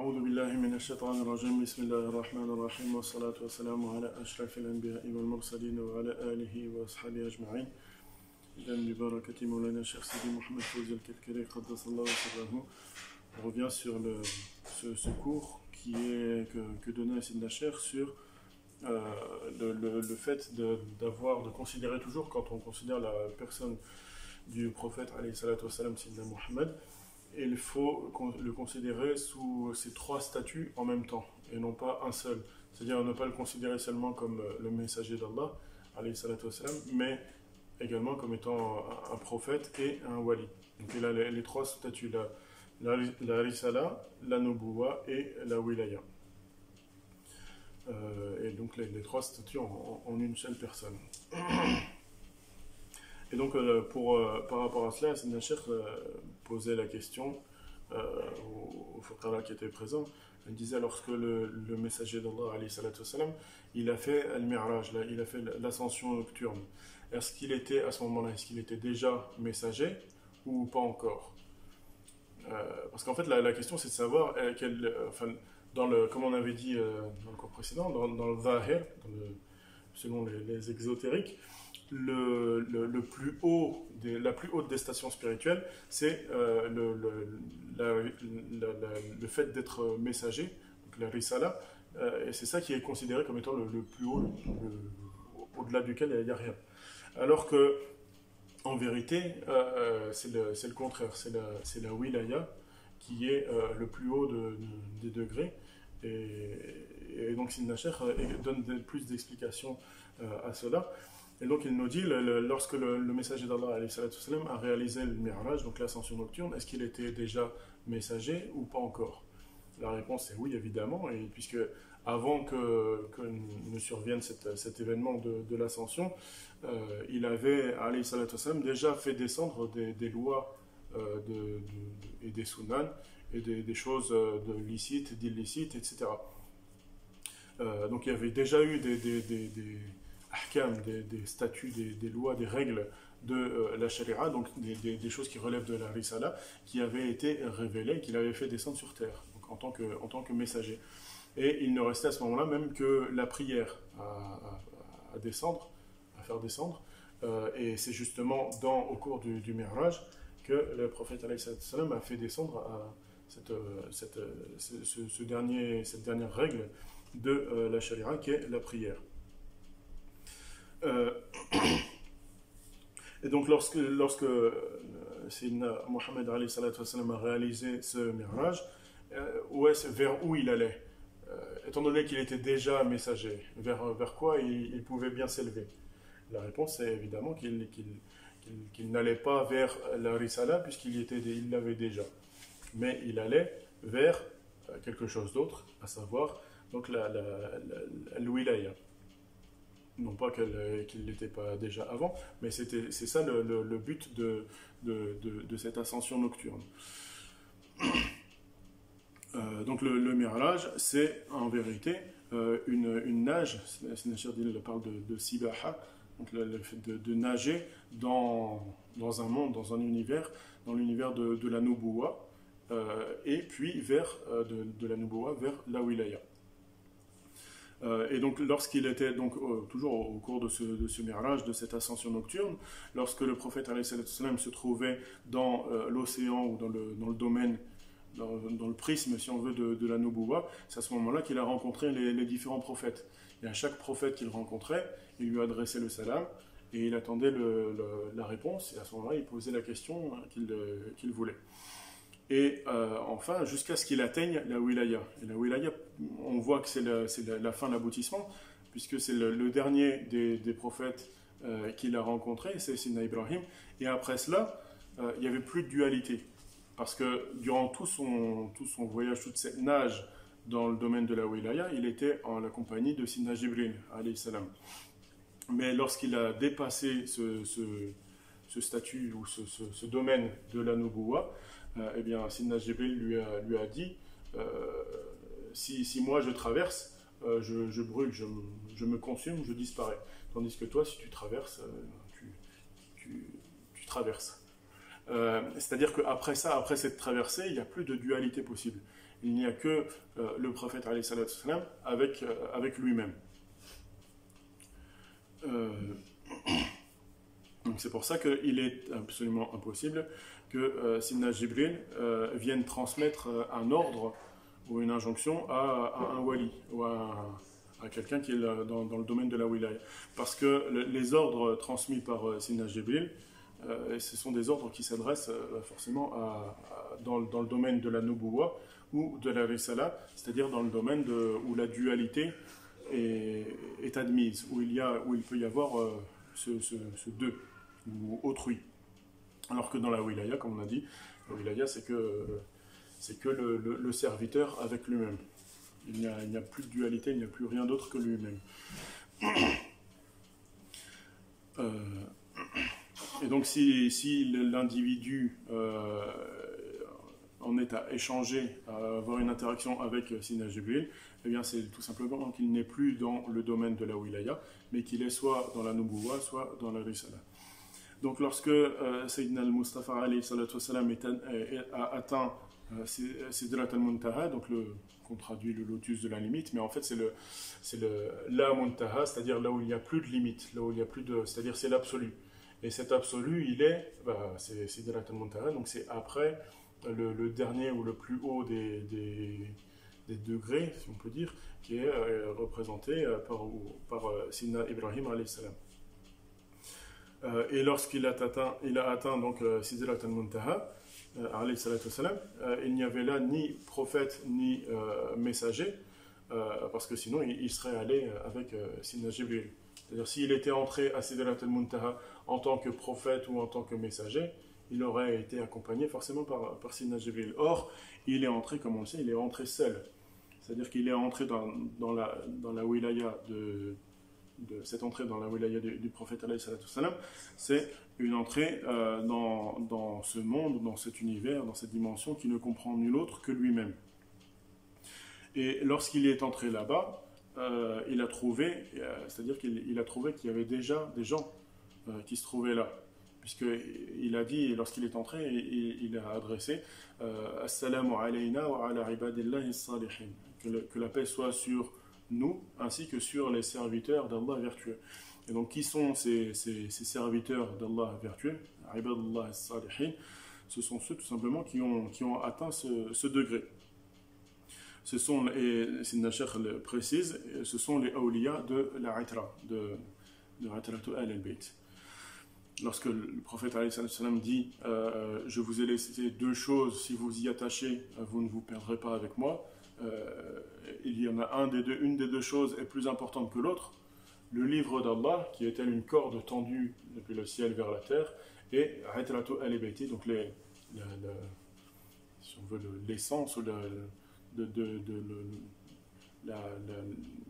أعوذ بالله من الشيطان الرجيم بسم الله الرحمن الرحيم والصلاة والسلام على أشرف الأنبياء والمرسلين وعلى آله وأصحابه أجمعين إذن ببركة مولانا الشيخ سيدي محمد فوزي الكركري قدس الله سره. On revient sur ce cours que donnait Sidna Cheikh sur le fait de considérer toujours, quand on considère la personne du prophète alayhi salatu wassalam, Sidna Muhammad, il faut le considérer sous ces trois statuts en même temps, et non pas un seul. C'est-à-dire ne pas le considérer seulement comme le messager d'Allah, alayhi salatu wassalam, mais également comme étant un prophète et un wali. Donc il a les trois statuts, la risala, la nubuwa et la wilaya. Et donc les trois statuts en une seule personne. Et donc, par rapport à cela, Sidna Cheikh posait la question au fuqara qui était présent. Il disait, lorsque le messager d'Allah, alayhi salatu wassalam, il a fait al-mi'raj, il a fait l'ascension nocturne. Est-ce qu'il était, à ce moment-là, est-ce qu'il était déjà messager ou pas encore? Parce qu'en fait, la question, c'est de savoir, comme on avait dit dans le cours précédent, dans le zahir, selon les exotériques, la plus haute des stations spirituelles, c'est le fait d'être messager, donc la risala, et c'est ça qui est considéré comme étant le plus haut, au-delà duquel il n'y a rien. Alors que, en vérité, c'est le contraire, c'est la wilaya qui est le plus haut des degrés, et donc Sidna Cheikh donne plus d'explications à cela. Et donc il nous dit, lorsque le messager d'Allah alayhi salatu wassalam, a réalisé le mi'raj, donc l'ascension nocturne, est-ce qu'il était déjà messager ou pas encore? La réponse est oui, évidemment, et puisque avant que ne survienne cet événement de l'ascension, il avait, alayhi salatu wassalam, déjà fait descendre des lois et des sunan, et des choses de licites, d'illicites, etc. Donc il y avait déjà eu des ahkam, des statuts, des lois, des règles de la sharia, donc des choses qui relèvent de la risala, qui avaient été révélées, qu'il avait fait descendre sur terre, donc en tant que messager. Et il ne restait à ce moment-là même que la prière à descendre, à faire descendre, et c'est justement au cours du Mi'raj que le prophète alayhi salam a fait descendre cette dernière règle de la sharia, qui est la prière. Et donc lorsque Sayyidina Muhammad alayhi salatu wassalam a réalisé ce mi'raj, vers où il allait, étant donné qu'il était déjà messager, vers quoi il pouvait bien s'élever? La réponse est évidemment qu'il n'allait pas vers la risala, puisqu'il l'avait déjà, mais il allait vers quelque chose d'autre, à savoir donc la wilaya. Non pas qu'il n'était pas déjà avant, mais c'est ça le but de cette ascension nocturne. Donc le mi'raj, c'est en vérité une nage. Il parle de sibaha, donc le fait de nager dans un monde, dans un univers, dans l'univers de la nubuwa, et puis de la nubuwa vers la wilaya. Et donc lorsqu'il était toujours au cours de ce mi'raj, de cette ascension nocturne, lorsque le prophète alayhi salatu wassalam se trouvait dans l'océan ou dans le domaine, dans le prisme, si on veut, de la nubuwa, c'est à ce moment-là qu'il a rencontré les différents prophètes. Et à chaque prophète qu'il rencontrait, il lui adressait le salam et il attendait la réponse, et à ce moment-là il posait la question qu'il voulait. Et enfin, jusqu'à ce qu'il atteigne la wilaya. Et la wilaya, on voit que c'est la fin, l'aboutissement, puisque c'est le dernier des prophètes qu'il a rencontré, c'est Sayyidina Ibrahim. Et après cela, il n'y avait plus de dualité. Parce que durant tout son voyage, toute cette nage dans le domaine de la wilaya, il était en la compagnie de Sayyidina Jibril, alayhi salam. Mais lorsqu'il a dépassé ce statut ou ce domaine de la nubuwa, eh bien, Sayyidina Jibril lui a dit si moi je traverse, je brûle, je me consume, je disparais. Tandis que toi, si tu traverses, tu traverses. C'est-à-dire qu'après ça, après cette traversée, il n'y a plus de dualité possible. il n'y a que le prophète alayhi salatu wassalam avec lui-même. Donc c'est pour ça qu'il est absolument impossible que Sidna Jibril vienne transmettre un ordre ou une injonction à un wali ou à quelqu'un qui est dans le domaine de la wilaya. Parce que les ordres transmis par Sidna Jibril, ce sont des ordres qui s'adressent forcément dans le domaine de la nubuwa ou de la risala, c'est-à-dire dans le domaine où la dualité est admise, où il peut y avoir ce deux, ou autrui. Alors que dans la wilaya, comme on a dit, la wilaya c'est que le serviteur avec lui-même. Il n'y a plus de dualité, il n'y a plus rien d'autre que lui-même. Et donc si l'individu en est à échanger, à avoir une interaction avec Sidna Jibril, eh bien c'est tout simplement qu'il n'est plus dans le domaine de la wilaya, mais qu'il est soit dans la nubuwa, soit dans la risala. Donc lorsque Sayyidina al-Mustafa alayhi salatu wassalam a atteint Sidrat al-Muntaha, donc qu'on traduit le lotus de la limite, mais en fait c'est la Muntaha, c'est-à-dire là où il n'y a plus de limite, là où il n'y a plus de, c'est-à-dire c'est l'absolu. Et cet absolu, c'est Sidrat al-Muntaha, donc c'est après le dernier ou le plus haut des degrés, si on peut dire, qui est représenté par Sidna Ibrahim alayhi salam. Et lorsqu'il a atteint donc Sidrat al-Muntaha, alayhi salatu wassalam, il n'y avait là ni prophète ni messager, parce que sinon il serait allé avec Sidna Jibril. C'est-à-dire s'il était entré à Sidrat al-Muntaha en tant que prophète ou en tant que messager, il aurait été accompagné forcément par Sidna Jibril. Or, il est entré, comme on le sait, il est entré seul. C'est-à-dire qu'il est entré dans la wilaya cette entrée dans la wilaya du prophète alayhi salatu wassalam, c'est une entrée dans ce monde, dans cet univers, dans cette dimension qui ne comprend nul autre que lui-même. Et lorsqu'il est entré là-bas, il a trouvé, c'est-à-dire qu'il a trouvé qu'il y avait déjà des gens qui se trouvaient là. Puisqu'il a dit, lorsqu'il est entré, il a adressé Assalamu alayna wa ala ibadillahi salihin. Que la paix soit sur nous, ainsi que sur les serviteurs d'Allah vertueux. Et donc, qui sont ces serviteurs d'Allah vertueux? Ibadullah salihin. Ce sont ceux, tout simplement, qui ont atteint ce degré. Ce sont, et Sidna Cheikh le précise, ce sont les awliya de la Itra, de Itratu al-Bayt. Lorsque le prophète alayhi salam dit je vous ai laissé deux choses, si vous y attachez, vous ne vous perdrez pas avec moi. Il y en a une des deux choses est plus importante que l'autre, le livre d'Allah, qui est une corde tendue depuis le ciel vers la terre, et Itratu al-Bayti, donc si on veut l'essence ou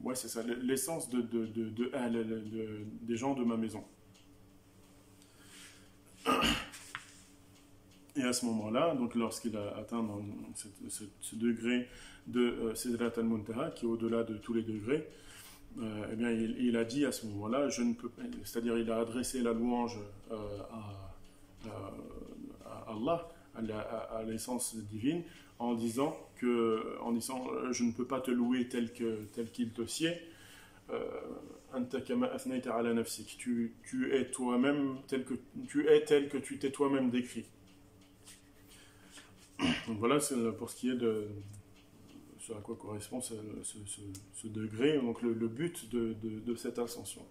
ouais, c'est ça, l'essence des gens de ma maison. Et à ce moment-là, donc lorsqu'il a atteint ce degré de Sidrat al-Muntaha, qui est au-delà de tous les degrés, eh bien, il a dit à ce moment-là, je ne peux pas, c'est-à-dire il a adressé la louange à Allah, à l'essence divine, en disant je ne peux pas te louer tel qu'il te sied. Tu es toi-même tel que tu t'es toi-même décrit. Donc voilà, c'est pour ce qui est de ce à quoi correspond ce degré, donc le but de cette ascension.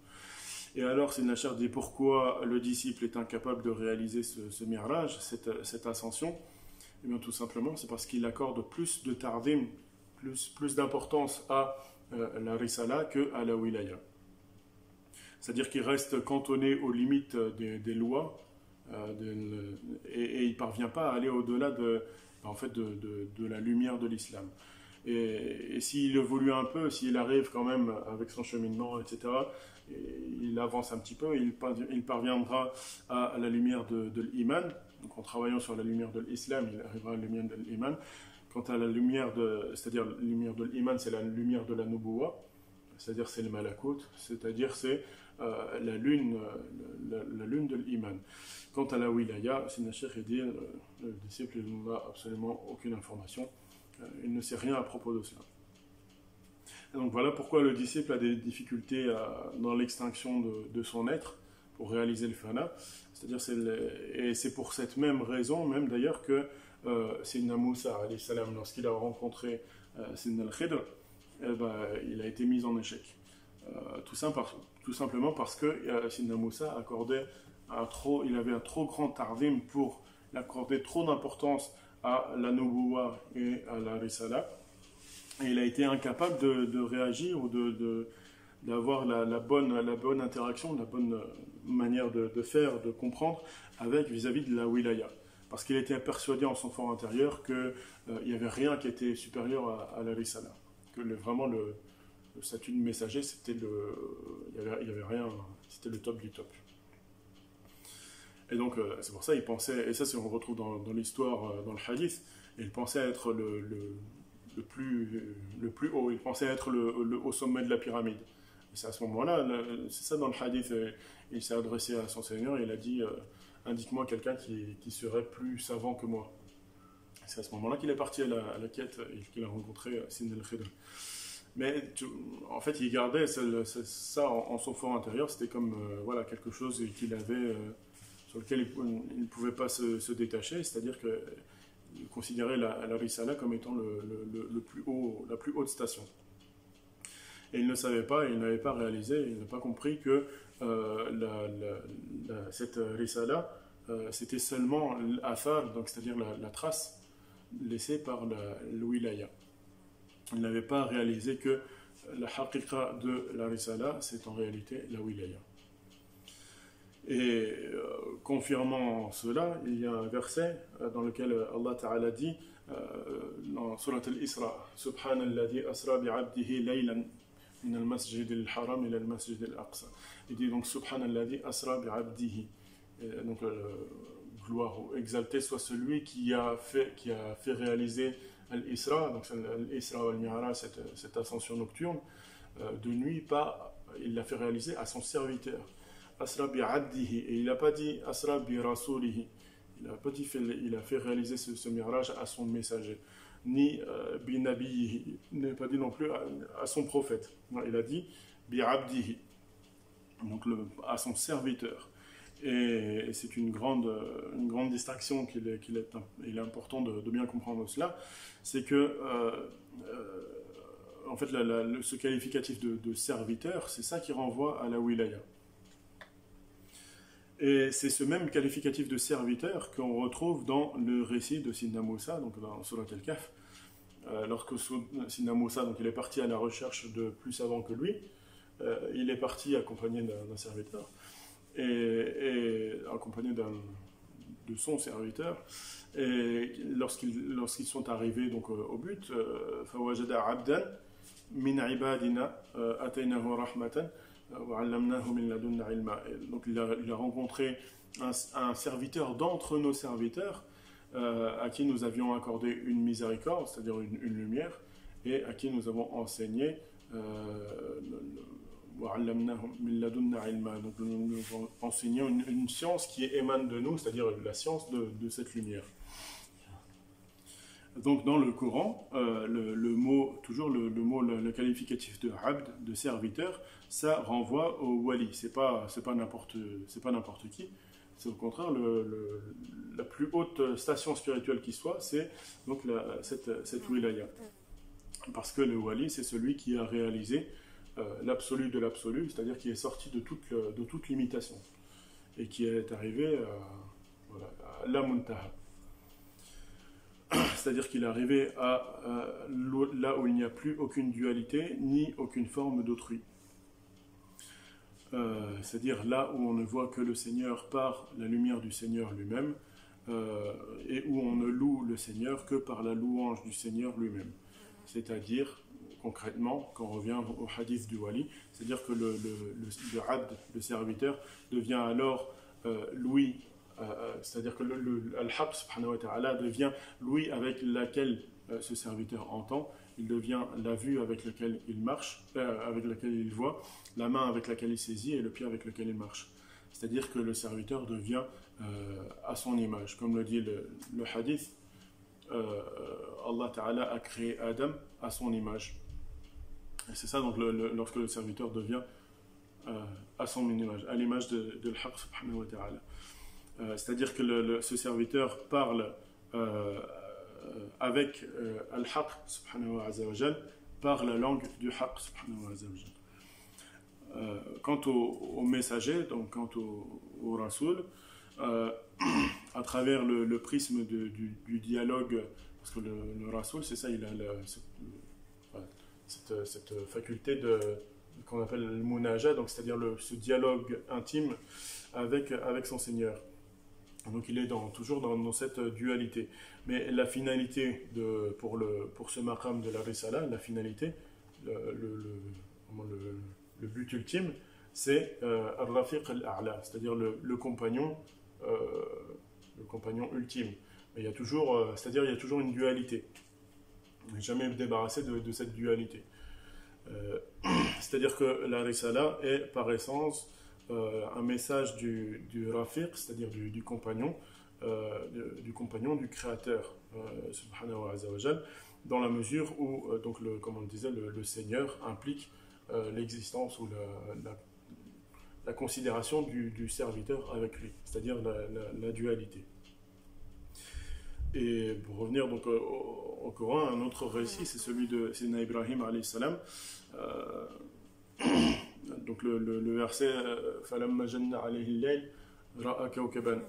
Et alors, Sidna Cheikh dit pourquoi le disciple est incapable de réaliser ce mirage, cette ascension. Eh bien, tout simplement, c'est parce qu'il accorde plus de tardim, plus d'importance à la risala qu'à la wilaya. C'est-à-dire qu'il reste cantonné aux limites des lois et il ne parvient pas à aller au-delà de la lumière de l'islam. Et s'il évolue un peu, s'il arrive quand même avec son cheminement, etc., il avance un petit peu, il parviendra à la lumière de l'iman. Donc en travaillant sur la lumière de l'islam, il arrivera à la lumière de l'iman. Quant à la lumière c'est-à-dire la lumière de l'iman, c'est la lumière de la nubuwa, c'est-à-dire c'est le malakut, c'est-à-dire c'est la lune de l'iman. Quant à la wilaya, Sidna Cheikh dit, le disciple n'a absolument aucune information il ne sait rien à propos de cela. Et donc voilà pourquoi le disciple a des difficultés dans l'extinction de son être pour réaliser le fana. C'est-à-dire, et c'est pour cette même raison, même d'ailleurs, que Sayyidina Moussa, alayhi salam, lorsqu'il a rencontré Sayyidina al-Khidr, il a été mis en échec. Tout simplement parce que Sayyidina Moussa il avait un trop grand tardim pour accorder trop d'importance à la nubuwa et à la risala. Et il a été incapable de réagir ou d'avoir la bonne interaction, la bonne manière de faire, de comprendre vis-à-vis de la wilaya. Parce qu'il était persuadé en son fort intérieur qu'il n'y avait rien qui était supérieur à la risala. Que vraiment le statut de messager, il y avait rien, c'était le top du top. Et donc c'est pour ça il pensait, et ça on retrouve dans l'histoire, dans le hadith, il pensait être le plus haut, il pensait être au sommet de la pyramide. Et c'est à ce moment-là, c'est ça dans le hadith, il s'est adressé à son Seigneur et il a dit indique-moi quelqu'un qui serait plus savant que moi. C'est à ce moment-là qu'il est parti à la quête et qu'il a rencontré Sayyidina al-Khidr. Mais en fait, il gardait ça en son fort intérieur, c'était comme quelque chose qu'il avait, sur lequel il ne pouvait pas se détacher, c'est-à-dire qu'il considérait la risala comme étant la plus haute station. Et il ne savait pas, il n'avait pas réalisé, il n'a pas compris que cette risala, c'était seulement l'athar, donc c'est-à-dire la trace laissée par le wilaya. Il n'avait pas réalisé que la haqiqa de la risala, c'est en réalité la wilaya. Et confirmant cela, il y a un verset dans lequel Allah Ta'ala dit dans Surat Al-Isra, Subhanalladhi asra bi'abdihi laylan min al-masjid al-haram ila al-masjid al-aqsa. Il dit donc Subhanalladhi asra bi'abdihi. Donc gloire ou exalté soit celui qui a fait réaliser Al-Isra, donc Al-Isra ou Al-Mi'raj, cette ascension nocturne de nuit, il l'a fait réaliser à son serviteur. Asra bi'abdihi, et il n'a pas dit Asra bi rasulihi, il a fait réaliser ce mirage à son messager, ni bi nabiyihi, il n'a pas dit non plus à son prophète, non, il a dit bi'abdihi, donc à son serviteur. Et c'est une grande distinction qu'il est important de bien comprendre cela, c'est que en fait ce qualificatif de serviteur, c'est ça qui renvoie à la wilaya. Et c'est ce même qualificatif de serviteur qu'on retrouve dans le récit de Sayyidina Moussa, donc dans Surat Al-Kahf, lorsque Sayyidina Moussa, donc il est parti à la recherche de plus savants que lui, il est parti accompagné d'un serviteur, et accompagné de son serviteur, et lorsqu'ils sont arrivés donc au but, فَوَجَدَ عَبْدًا مِنْ عِبَادِنَا أَتَيْنَاهُ رَحْمَةً وَعَلَّمْنَاهُ مِنْ لَدُنَّا عِلْمًا. Donc il a rencontré un serviteur d'entre nos serviteurs à qui nous avions accordé une miséricorde, c'est-à-dire une lumière, et à qui nous avons enseigné donc nous enseignons une science qui émane de nous, c'est-à-dire la science de cette lumière. Donc dans le Coran, le qualificatif de abd, de serviteur, ça renvoie au wali. C'est pas n'importe qui. C'est au contraire la plus haute station spirituelle qui soit, c'est donc cette wilaya. Parce que le wali, c'est celui qui a réalisé l'absolu de l'absolu, c'est-à-dire qui est sorti de toute limitation et qui est arrivé à la muntaha. C'est-à-dire qu'il est arrivé là où il n'y a plus aucune dualité ni aucune forme d'autrui. C'est-à-dire là où on ne voit que le Seigneur par la lumière du Seigneur lui-même et où on ne loue le Seigneur que par la louange du Seigneur lui-même. C'est-à-dire concrètement, quand on revient au hadith du wali, c'est-à-dire que le abd, le serviteur, devient alors l'ouïe, c'est-à-dire que Al-Haq subhanahu wa ta'ala devient l'ouïe avec laquelle ce serviteur entend, il devient la vue avec laquelle il marche, avec laquelle il voit, la main avec laquelle il saisit et le pied avec lequel il marche. C'est-à-dire que le serviteur devient à son image. Comme le dit le hadith, Allah Ta'ala a créé Adam à son image. Et c'est ça donc lorsque le serviteur devient à son image, à l'image de l'Haq subhanahu wa ta'ala. C'est-à-dire que ce serviteur parle avec Al-Haq subhanahu wa jal par la langue du Haq subhanahu wa jal. Quant au messager, donc quant au Rasoul, à travers le prisme du dialogue, parce que le Rasoul, c'est ça, il a cette faculté qu'on appelle le munaja, donc c'est-à-dire ce dialogue intime avec son Seigneur. Donc il est toujours dans cette dualité. Mais la finalité pour ce maqam de la risala, la finalité, le but ultime, c'est al-rafiq al-a'la, c'est-à-dire le compagnon ultime. Mais il y a toujours, c'est-à-dire il y a toujours une dualité. On n'est jamais débarrassé de cette dualité. C'est-à-dire que la risala est par essence un message du rafiq, c'est-à-dire du compagnon, du créateur, subhanahu wa jal, dans la mesure où, comme on le disait, le Seigneur implique l'existence ou la considération du serviteur avec lui, c'est-à-dire la dualité. Et pour revenir donc au Coran, un autre récit, c'est celui de Sayyidina Ibrahim alayhi salam. Donc le verset فَلَمَّا جَنَّ عَلَيْهِ اللَّيْلُ رَأَى كَوْكَبًا.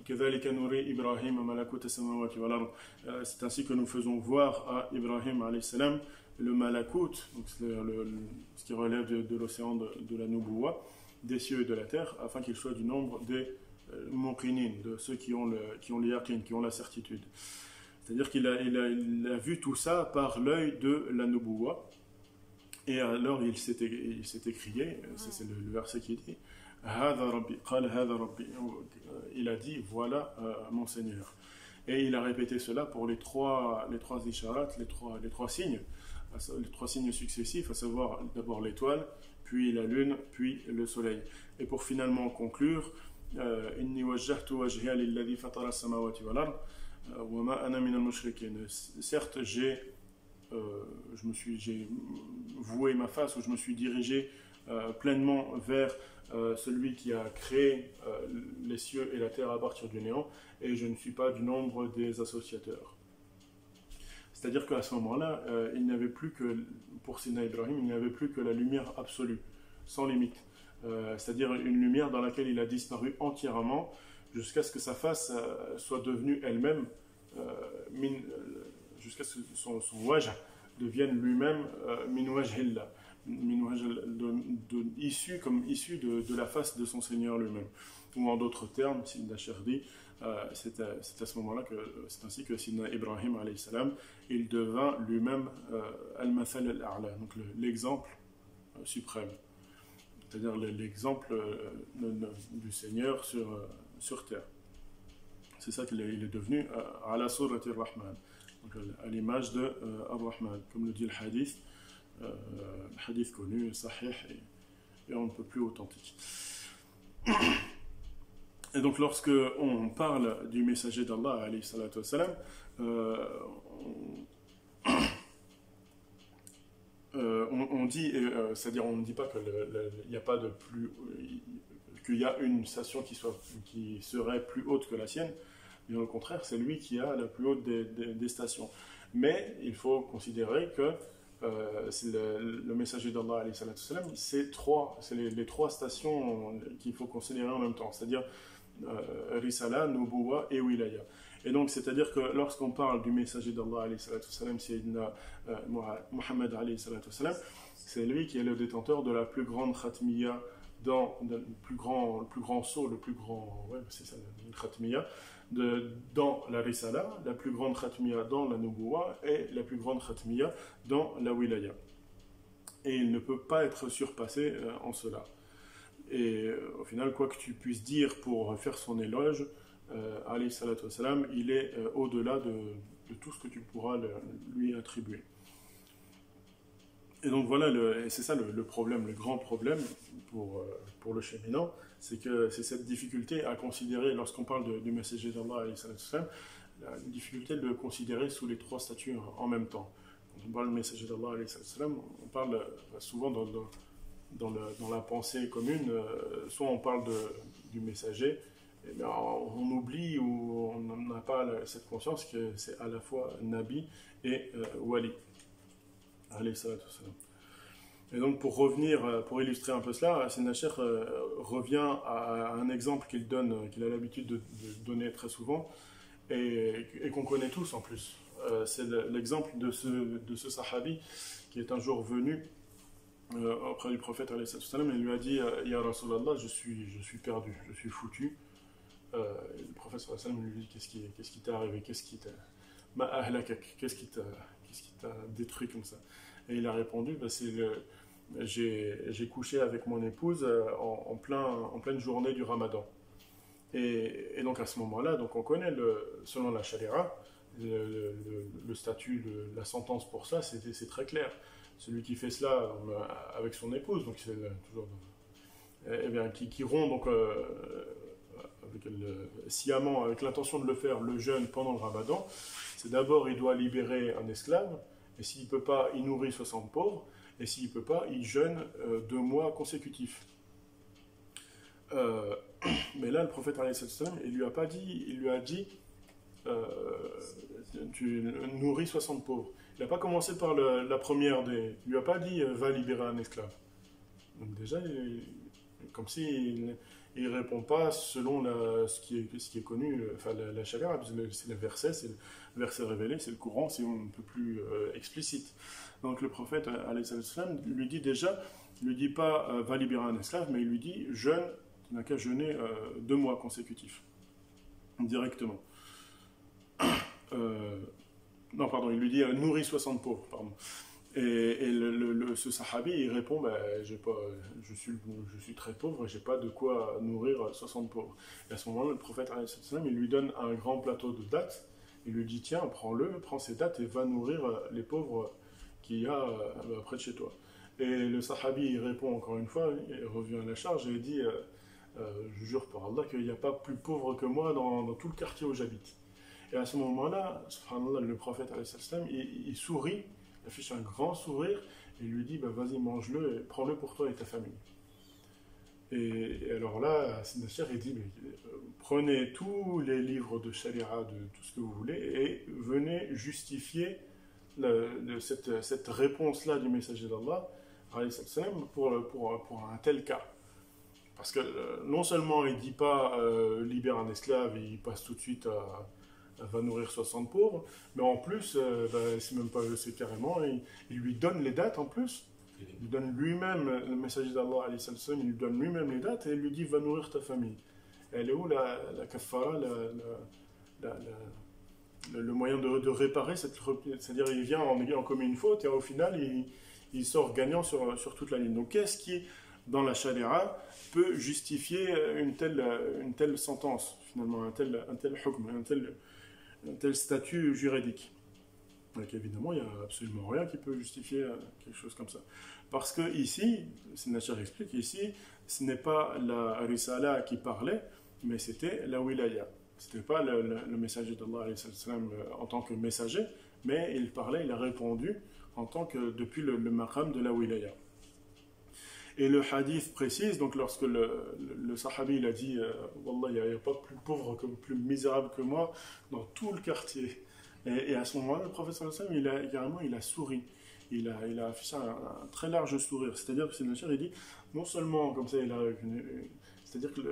كَذَلِكَ نُرِي إِبْرَاهِيمَ مَلَكُوتَ السَّمَاوَاتِ وَالْأَرْضِ. C'est ainsi que nous faisons voir à Ibrahim alayhi salam le malakut, donc ce qui relève de l'océan de la Nubuwa, des cieux et de la terre, afin qu'il soit du nombre des muqinin, de ceux qui ont le yaqin, qui ont la certitude. C'est-à-dire qu'il a vu tout ça par l'œil de la Nubuwa. Et alors il s'est écrié, c'est le verset qui dit il a dit voilà mon Seigneur. Et il a répété cela pour les trois isharat, les trois signes successifs, à savoir d'abord l'étoile, puis la lune, puis le soleil. Et pour finalement conclure, inni wajjahtu wajhiya lilladhi fatara as-samawati wal ard wa ma ana min al-mushrikin. Certes, j'ai voué ma face, ou je me suis dirigé pleinement vers celui qui a créé les cieux et la terre à partir du néant, et je ne suis pas du nombre des associateurs. C'est-à-dire qu'à ce moment-là, il n'y avait plus que, pour Sayyidina Ibrahim, il n'y avait plus que la lumière absolue, sans limite. C'est-à-dire une lumière dans laquelle il a disparu entièrement, jusqu'à ce que sa face soit devenue elle-même, jusqu'à ce que son wajh devienne lui-même min wajhillah, issu de la face de son Seigneur lui-même. Ou en d'autres termes, Sidna Shardi, c'est à ce moment-là c'est ainsi que Sidna Ibrahim alayhi salam, il devint lui-même al-mathal al-a'la, donc l'exemple suprême, c'est-à-dire l'exemple du Seigneur sur terre. C'est ça qu'il est devenu ala surati ar-Rahman, donc à l'image de ar-Rahman, comme le dit le hadith connu, sahih, et on ne peut plus authentique. Et donc lorsque on parle du messager d'Allah alayhi salatu wassalam, on dit, c'est-à-dire on ne dit pas qu'il n'y a pas de plus, qu'il y a une station qui serait plus haute que la sienne, mais au contraire, c'est lui qui a la plus haute des stations. Mais il faut considérer que c'est le messager d'Allah alayhi salatu wassalam, c'est les trois stations qu'il faut considérer en même temps, c'est-à-dire Risala, Nubuwa et Wilaya. Et donc, c'est-à-dire que lorsqu'on parle du messager d'Allah alayhi salatu wassalam, Sayyidina Muhammad alayhi salatu wassalam, c'est lui qui est le détenteur de la plus grande khatmiya, le plus grand sceau, c'est ça, le khatmiya, dans la Risala, la plus grande khatmiya dans la Nubuwa et la plus grande khatmiya dans la Wilaya. Et il ne peut pas être surpassé en cela. Et au final, quoi que tu puisses dire pour faire son éloge, alayhi salatu wassalam, il est au-delà de tout ce que tu pourras lui attribuer. Et donc voilà, c'est ça le problème, le grand problème pour le cheminant, c'est que c'est cette difficulté à considérer, lorsqu'on parle du messager d'Allah, la difficulté de le considérer sous les trois statuts en même temps. Quand on parle du messager d'Allah, on parle souvent dans la pensée commune, soit on parle du messager, et bien on oublie ou on n'a pas cette conscience que c'est à la fois Nabi et Wali. Et donc pour revenir, pour illustrer un peu cela, Sayyidina Cheikh revient à un exemple qu'il a l'habitude de donner très souvent et qu'on connaît tous en plus. C'est l'exemple de ce sahabi qui est un jour venu auprès du prophète alayhi salam et lui a dit Ya Rasulallah, je suis perdu, je suis foutu. Le prophète alayhi salam lui dit qu'est-ce qui t'est arrivé, qu'est-ce qui t'a détruit comme ça. Et il a répondu j'ai couché avec mon épouse en pleine journée du Ramadan. Et donc à ce moment-là, donc on connaît selon la Sharia, le statut, la sentence pour ça, c'est très clair. Celui qui fait cela avec son épouse, donc c'est toujours, qui rompt donc sciemment avec l'intention de le faire le jeûne pendant le Ramadan, c'est d'abord il doit libérer un esclave, et s'il ne peut pas, il nourrit 60 pauvres, et s'il ne peut pas, il jeûne 2 mois consécutifs. Mais là, le prophète il lui a pas dit, il lui a dit tu nourris 60 pauvres. Il n'a pas commencé par la première il lui a pas dit va libérer un esclave. Donc déjà, comme si il répond pas selon ce qui est connu, enfin la charia, c'est le verset, c'est le verset révélé, c'est le Coran, c'est un peu plus explicite. Donc le prophète lui dit déjà, il lui dit pas va libérer un esclave, mais il lui dit jeûne, tu n'as qu'à jeûner 2 mois consécutifs, directement. Non, pardon, il lui dit nourris 60 pauvres, pardon. Et ce sahabi, il répond je suis très pauvre, j'ai pas de quoi nourrir 60 pauvres. Et à ce moment-là, le prophète, il lui donne un grand plateau de dattes, il lui dit tiens, prends ces dattes et va nourrir les pauvres qu'il y a près de chez toi. Et le sahabi, il répond encore une fois, il revient à la charge et il dit je jure par Allah qu'il n'y a pas plus pauvre que moi dans tout le quartier où j'habite. Et à ce moment-là, subhanallah, le prophète, il sourit, il affiche un grand sourire, et il lui dit vas-y, mange-le, et prends-le pour toi et ta famille. Et alors là, Sayyidina Cheikh, il dit prenez tous les livres de Sharia, de tout ce que vous voulez, et venez justifier cette réponse-là du messager d'Allah, pour un tel cas. Parce que non seulement il ne dit pas libère un esclave, il passe tout de suite va nourrir 60 pauvres, mais en plus, c'est carrément, il lui donne les dates en plus, il donne lui-même, le messager d'Allah, il lui donne lui-même les dates et il lui dit va nourrir ta famille. Et elle est où la kafara, le moyen de réparer c'est-à-dire il vient en commet une faute et au final il sort gagnant sur toute la ligne. Donc qu'est-ce qui, dans la Sharia, peut justifier une telle sentence, finalement, un tel hukm, un tel statut juridique? Donc évidemment, il n'y a absolument rien qui peut justifier quelque chose comme ça. Parce que ici, Sayyidina Cheikh explique, ici, ce n'est pas la risala qui parlait, mais c'était la wilaya. Ce n'était pas le messager d'Allah en tant que messager, mais il parlait, il a répondu en tant que depuis le maqam de la wilaya. Et le hadith précise, donc lorsque le sahabi il a dit Wallah, il n'y a pas plus pauvre, plus misérable que moi dans tout le quartier. Et à ce moment-là, le prophète il a souri. Il a affiché un très large sourire. C'est-à-dire que Sayyidina Cheikh, il dit, non seulement comme ça, c'est-à-dire que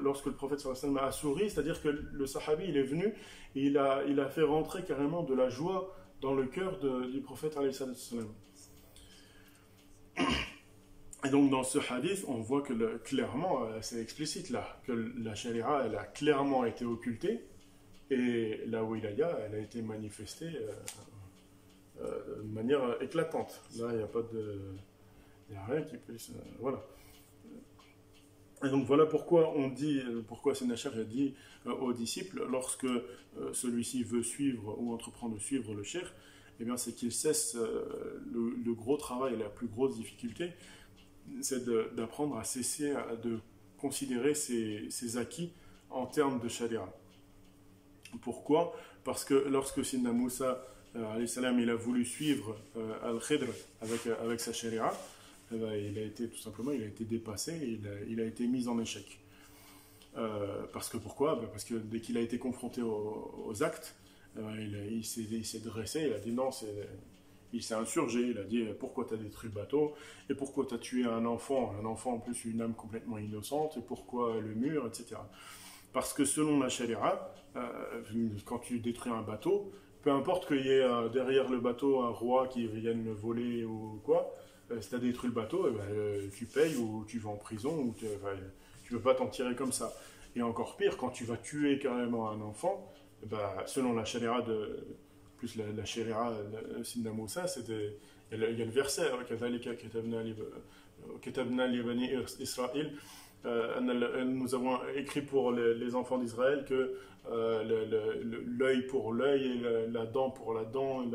lorsque le prophète a souri, c'est-à-dire que le sahabi il est venu et il a fait rentrer carrément de la joie dans le cœur du prophète alayhi salam. Et donc dans ce hadith, on voit que clairement, c'est explicite là, que la sharia, elle a clairement été occultée et la wilaya, elle a été manifestée de manière éclatante. Là, il n'y a pas il n'y a rien qui puisse... voilà. Et donc voilà pourquoi Sayyidina Cheikh a dit aux disciples, lorsque celui-ci veut suivre ou entreprend de suivre le cheikh, eh bien c'est qu'il cesse le gros travail, la plus grosse difficulté, c'est d'apprendre à cesser de considérer ses acquis en termes de sharia. Pourquoi? Parce que lorsque Sidna Moussa, alayhi salam, il a voulu suivre Al-Khidr avec sa sharia, eh ben, il a été tout simplement, il a été dépassé, il a été mis en échec. Parce que pourquoi? Ben parce que dès qu'il a été confronté aux actes, il s'est dressé, il a dit non, il s'est insurgé, il a dit pourquoi tu as détruit le bateau, et pourquoi tu as tué un enfant en plus une âme complètement innocente, et pourquoi le mur, etc. Parce que selon la sharia, quand tu détruis un bateau, peu importe qu'il y ait derrière le bateau un roi qui vienne le voler ou quoi, si tu as détruit le bateau, tu payes ou tu vas en prison, ou tu ne peux pas t'en tirer comme ça. Et encore pire, quand tu vas tuer carrément un enfant, selon la sharia plus la sharia Sidna Moussa, il y a le verset كتبنا لبني إسرائيل nous avons écrit pour les enfants d'Israël que l'œil pour l'œil et la dent pour la dent,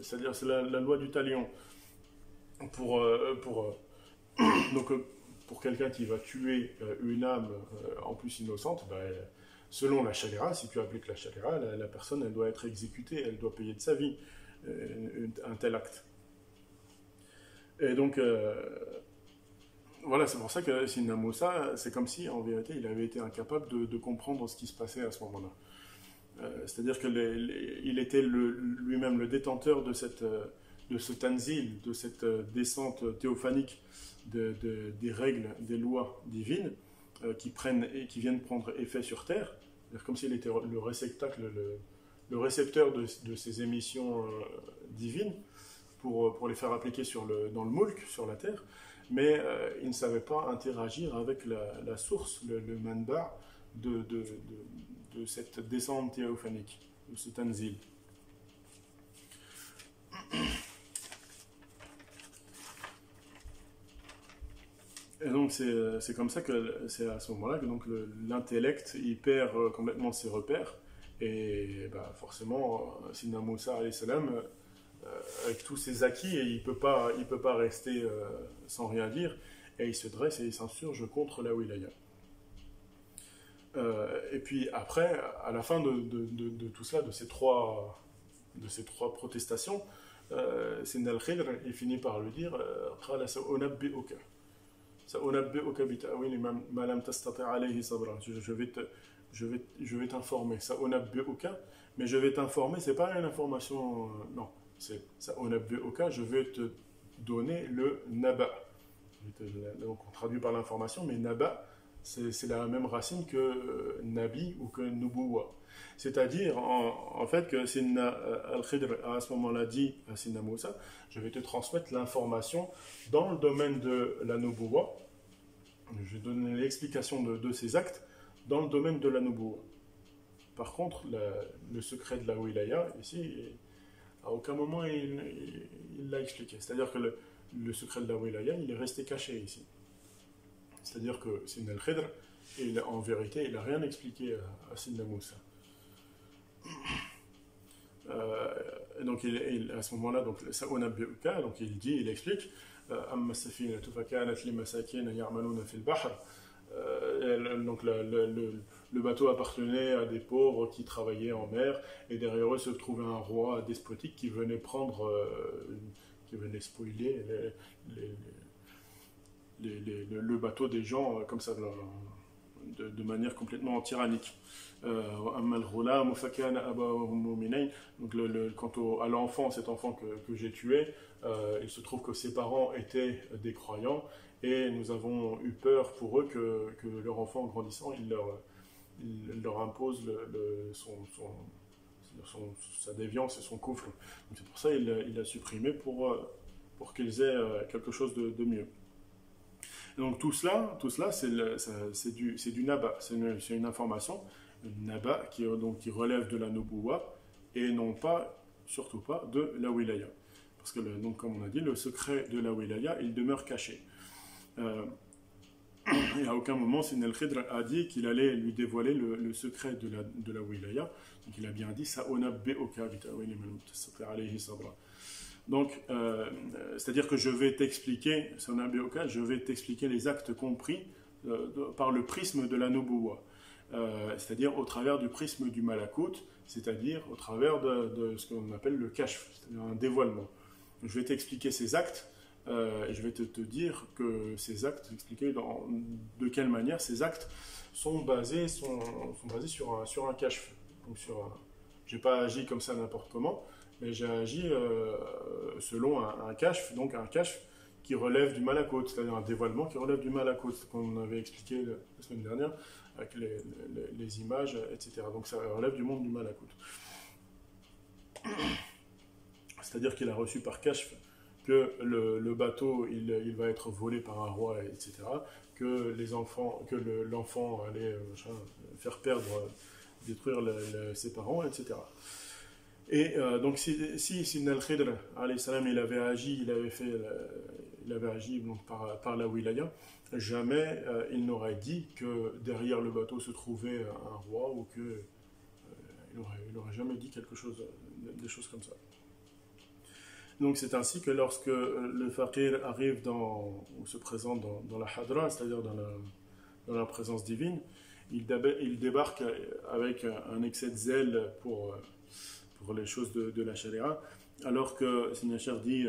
c'est-à-dire c'est la loi du talion. Donc, pour quelqu'un qui va tuer une âme en plus innocente, selon la sharia, si tu appliques la sharia, la personne elle doit être exécutée, elle doit payer de sa vie un tel acte. Et donc, voilà, c'est pour ça que Sidna Moussa, c'est comme si, en vérité, il avait été incapable de comprendre ce qui se passait à ce moment-là. C'est-à-dire qu'il était lui-même le détenteur de ce tanzil, de cette descente théophanique des règles, des lois divines qui viennent prendre effet sur Terre. C'est-à-dire comme s'il était le réceptacle, le récepteur de ces émissions divines pour les faire appliquer dans le mulk, sur la Terre. Mais il ne savait pas interagir avec la source, le manba de cette descente théophanique, de ce tanzil. Et donc c'est comme ça que c'est à ce moment-là que donc l'intellect il perd complètement ses repères et forcément Sidna Moussa alayhi salam avec tous ses acquis, et il peut pas rester sans rien dire, et il se dresse et il s'insurge contre la wilaya. Et puis après, à la fin de tout cela, de ces trois protestations, Sidna al-Khidr, il finit par lui dire قال سأنبئك بتأويل ما لم تستطع عليه صبرا. Je vais t'informer. سأنبئك, mais je vais t'informer, c'est pas une information, non. C'est ça, je vais te donner le naba. Donc on traduit par l'information, mais naba, c'est la même racine que nabi ou que nubuwa. C'est-à-dire, en fait, que Sidna al-Khidr a à ce moment-là dit à Sidna Moussa, je vais te transmettre l'information dans le domaine de la nubuwa. Je vais donner l'explication de ces actes dans le domaine de la nubuwa. Par contre, le secret de la wilaya, ici, à aucun moment il l'a expliqué. C'est-à-dire que le secret de la wilaya, il est resté caché ici. C'est-à-dire que Sidna al-Khidr, en vérité, il n'a rien expliqué à Sidna Moussa. Donc à ce moment-là, donc il explique أما السفينة فكانت لمساكين يعملون في البحر. Donc le bateau appartenait à des pauvres qui travaillaient en mer, et derrière eux se trouvait un roi despotique qui venait qui venait spoiler le bateau des gens comme ça, de manière complètement tyrannique. Donc quant à l'enfant, cet enfant que j'ai tué, il se trouve que ses parents étaient des croyants, et nous avons eu peur pour eux que leur enfant, en grandissant, il leur impose sa déviance et son kufr. Donc c'est pour ça qu'il a supprimé pour qu'ils aient quelque chose de mieux. Et donc tout cela c'est du naba, c'est une information, une naba qui relève de la nubuwa, et non pas, surtout pas, de la wilaya. Parce que, donc, comme on a dit, le secret de la wilaya, il demeure caché. Et à aucun moment, Sidna al-Khidr a dit qu'il allait lui dévoiler le secret de la wilaya. Donc il a bien dit sa'unabbi'uka bita'wili ma lam tastati' alayhi sabra. Donc, c'est-à-dire que je vais t'expliquer les actes compris par le prisme de la nubuwa. c'est-à-dire au travers du prisme du malakut, c'est-à-dire au travers de ce qu'on appelle le kashf, c'est-à-dire un dévoilement. Donc, je vais t'expliquer ces actes, et je vais te dire que ces actes, expliquer de quelle manière ces actes sont basés sur un kashf. Donc j'ai pas agi comme ça n'importe comment, mais j'ai agi selon un kashf, donc un kashf qui relève du malakut, c'est-à-dire un dévoilement qui relève du malakut, qu'on avait expliqué la semaine dernière, avec les images, etc. Donc ça relève du monde du malakut. C'est-à-dire qu'il a reçu par kashf que le bateau il va être volé par un roi, etc. Que l'enfant allait faire perdre, détruire ses parents, etc. Et donc si Sidna al-Khidr, alayhi salam, il avait agi donc, par la wilaya, jamais il n'aurait dit que derrière le bateau se trouvait un roi, ou que il aurait jamais dit des choses comme ça. Donc c'est ainsi que lorsque le faqir arrive ou se présente dans la hadra, c'est-à-dire dans la présence divine, il débarque avec un excès de zèle pour les choses de la sharia, alors que Sinachar dit,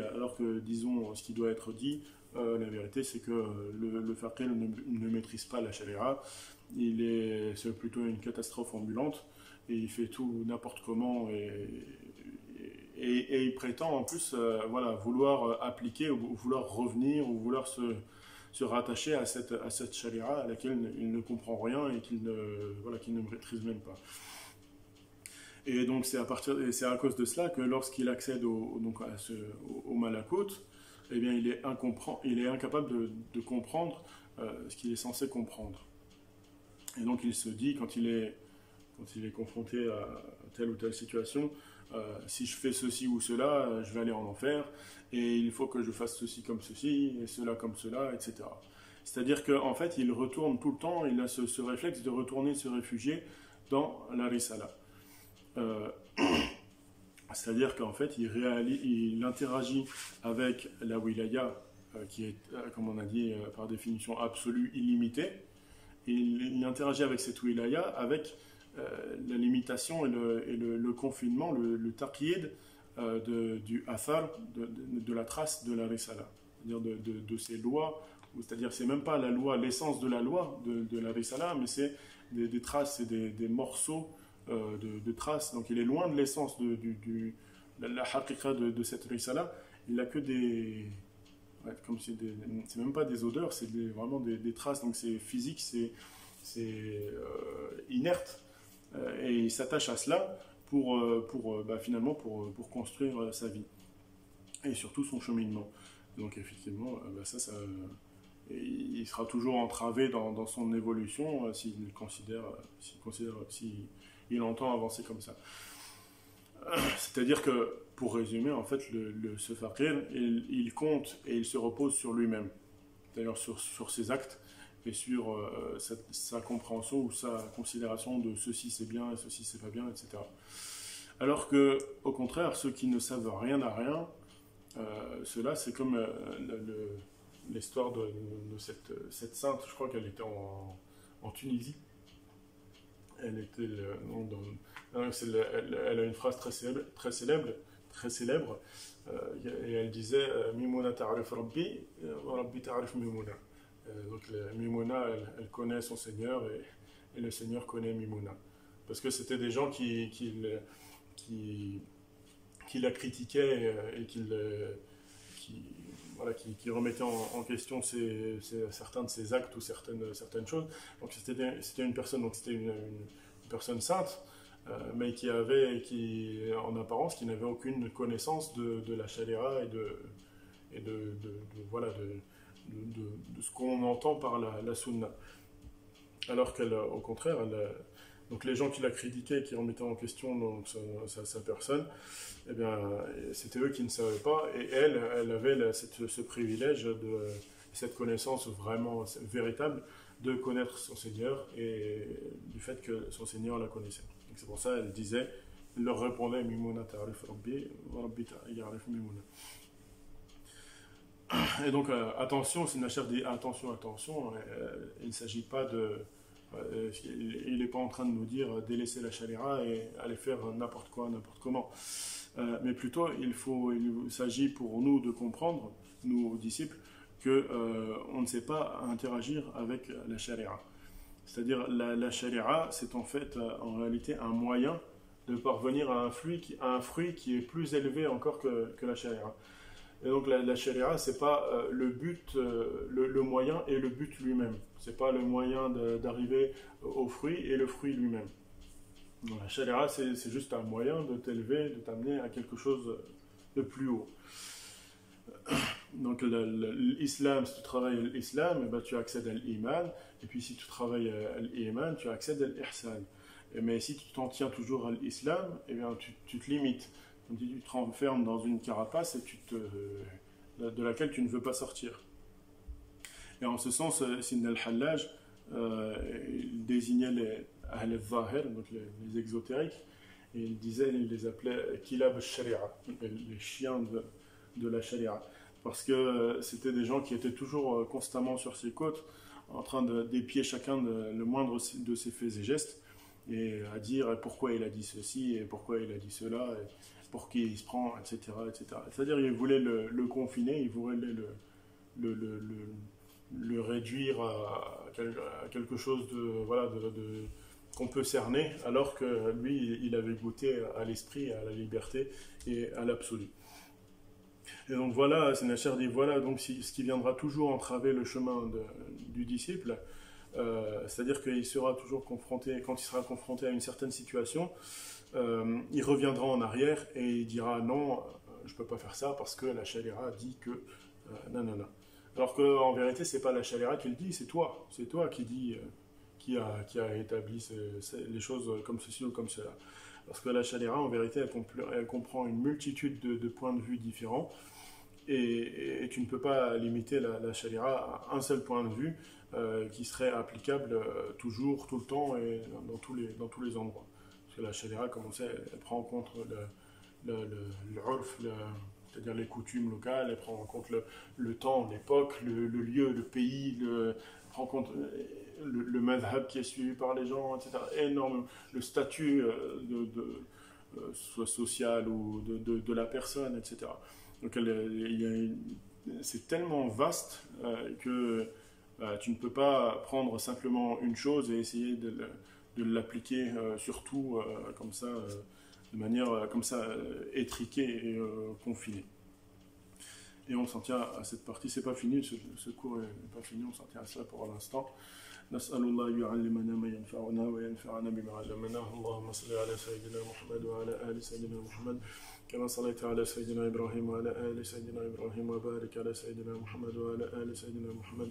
disons ce qui doit être dit, la vérité c'est que le faqir ne maîtrise pas la sharia, c'est plutôt une catastrophe ambulante, et il fait tout n'importe comment, et il prétend en plus vouloir appliquer, ou vouloir revenir, ou vouloir se rattacher à cette sharia à laquelle il ne comprend rien et qu'il ne maîtrise même pas. Et donc c'est à cause de cela que lorsqu'il accède au malakut, eh bien il est incapable de comprendre ce qu'il est censé comprendre. Et donc il se dit, quand il est confronté à telle ou telle situation, si je fais ceci ou cela, je vais aller en enfer, et il faut que je fasse ceci comme ceci, et cela comme cela, etc. C'est-à-dire qu'en fait, il retourne tout le temps, il a ce réflexe de retourner se réfugier dans la risala. C'est-à-dire qu'en fait, il interagit avec la wilaya, qui est, comme on a dit, par définition absolue, illimitée. Il interagit avec cette wilaya avec la limitation et le confinement, le taqyid du athar, de la trace de la risala, c'est-à-dire de ces lois, c'est-à-dire c'est même pas la loi, l'essence de la loi de la risala, mais c'est des traces, c'est des morceaux de traces. Donc il est loin de l'essence de la haqiqa de cette risala. Il n'a que comme c'est même pas des odeurs, c'est vraiment des traces, donc c'est physique, c'est inerte. Et il s'attache à cela finalement pour construire sa vie et surtout son cheminement. Donc effectivement, il sera toujours entravé dans son évolution s'il entend avancer comme ça. C'est-à-dire que, pour résumer, en fait, ce faqir, il compte et il se repose sur lui-même, d'ailleurs sur ses actes, et sur sa compréhension ou sa considération de ceci c'est bien et ceci c'est pas bien, etc. Alors que, au contraire, ceux qui ne savent rien à rien, ceux-là, c'est comme l'histoire de cette sainte, je crois qu'elle était en Tunisie. Elle était elle a une phrase très célèbre, et elle disait Mimouna ta'arif Rabbi, wa Rabbi ta'arif Mimouna. Donc Mimouna, elle connaît son Seigneur, et le Seigneur connaît Mimouna. Parce que c'était des gens qui la critiquaient et qui remettaient en question certains de ses actes ou certaines choses. Donc c'était une personne, une personne sainte, mais qui en apparence, qui n'avait aucune connaissance de la sharia et de ce qu'on entend par la sunna. Alors qu'au contraire, donc les gens qui la critiquaient, qui remettaient en question donc, sa personne, eh bien, c'était eux qui ne savaient pas, et elle avait ce privilège, cette connaissance vraiment véritable, de connaître son Seigneur, et du fait que son Seigneur la connaissait. Donc c'est pour ça elle leur répondait Mimouna ta'arif Rabbi, wa Rabbi ta'arif Mimouna. Et donc attention, c'est Nachar dit attention, il ne s'agit pas Il n'est pas en train de nous dire délaisser la charia et aller faire n'importe quoi, n'importe comment. Mais plutôt, il s'agit pour nous de comprendre, nous disciples, qu'on ne sait pas interagir avec la charia. C'est-à-dire la charia, c'est en fait en réalité un moyen de parvenir à un fruit qui est plus élevé encore que la charia. Et donc la charia, c'est pas le but, le moyen et le but lui-même. C'est pas le moyen d'arriver au fruit et le fruit lui-même. Donc, la charia, c'est juste un moyen de t'élever, de t'amener à quelque chose de plus haut. Donc l'islam, si tu travailles l'islam, eh ben, tu accèdes à l'iman, et puis si tu travailles à l'iman, tu accèdes à l'ihsan. Mais si tu t'en tiens toujours à l'islam, eh bien, tu te limites. Tu te renfermes dans une carapace de laquelle tu ne veux pas sortir. Et en ce sens, Ibn al-Hallaj il désignait les Ahl al-Zahir, donc les exotériques, et il les appelait Kilab al-Sharia, les chiens de la Sharia. Parce que c'était des gens qui étaient toujours constamment sur ses côtes, en train d'épier chacun le moindre de ses faits et gestes, et à dire pourquoi il a dit ceci, et pourquoi il a dit cela, et pour qui il se prend, etc. etc. C'est-à-dire qu'il voulait le confiner, il voulait le réduire à quelque chose qu'on peut cerner, alors que lui, il avait goûté à l'esprit, à la liberté et à l'absolu. Et donc voilà, Sennacher dit voilà donc ce qui viendra toujours entraver le chemin du disciple, c'est-à-dire qu'il sera toujours confronté, quand il sera confronté à une certaine situation, il reviendra en arrière et il dira non, je ne peux pas faire ça parce que la charia dit que nanana. Alors qu'en vérité, c'est pas la charia qui le dit, c'est toi qui dis, qui a établi les choses comme ceci ou comme cela. Parce que la charia, en vérité, elle comprend une multitude de points de vue différents. Et tu ne peux pas limiter la charia à un seul point de vue qui serait applicable toujours, tout le temps et dans tous les endroits. Parce que la charia, comme on sait, elle prend en compte l'urf, c'est-à-dire les coutumes locales, elle prend en compte le temps, l'époque, le lieu, le pays, elle prend en compte le madhab qui est suivi par les gens, etc. Énorme, le statut soit social ou de la personne, etc. Donc c'est tellement vaste que tu ne peux pas prendre simplement une chose et essayer de l'appliquer sur tout comme ça, de manière comme ça étriquée et confinée. Et on s'en tient à cette partie, c'est pas fini, ce cours n'est pas fini, on s'en tient à ça pour l'instant. نسأل الله يعلمنا ما ينفعنا وينفعنا بما علمنا اللهم صل على سيدنا محمد وعلى آل سيدنا محمد كما صليت على سيدنا إبراهيم وعلى آل سيدنا إبراهيم وبارك على سيدنا محمد وعلى آل سيدنا محمد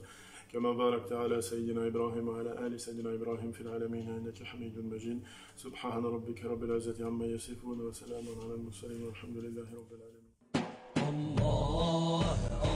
كما باركت على سيدنا إبراهيم وعلى آل سيدنا إبراهيم في العالمين إنك حميد مجيد سبحان ربك رب العزة عما يصفون وسلام على المرسلين والحمد لله رب العالمين الله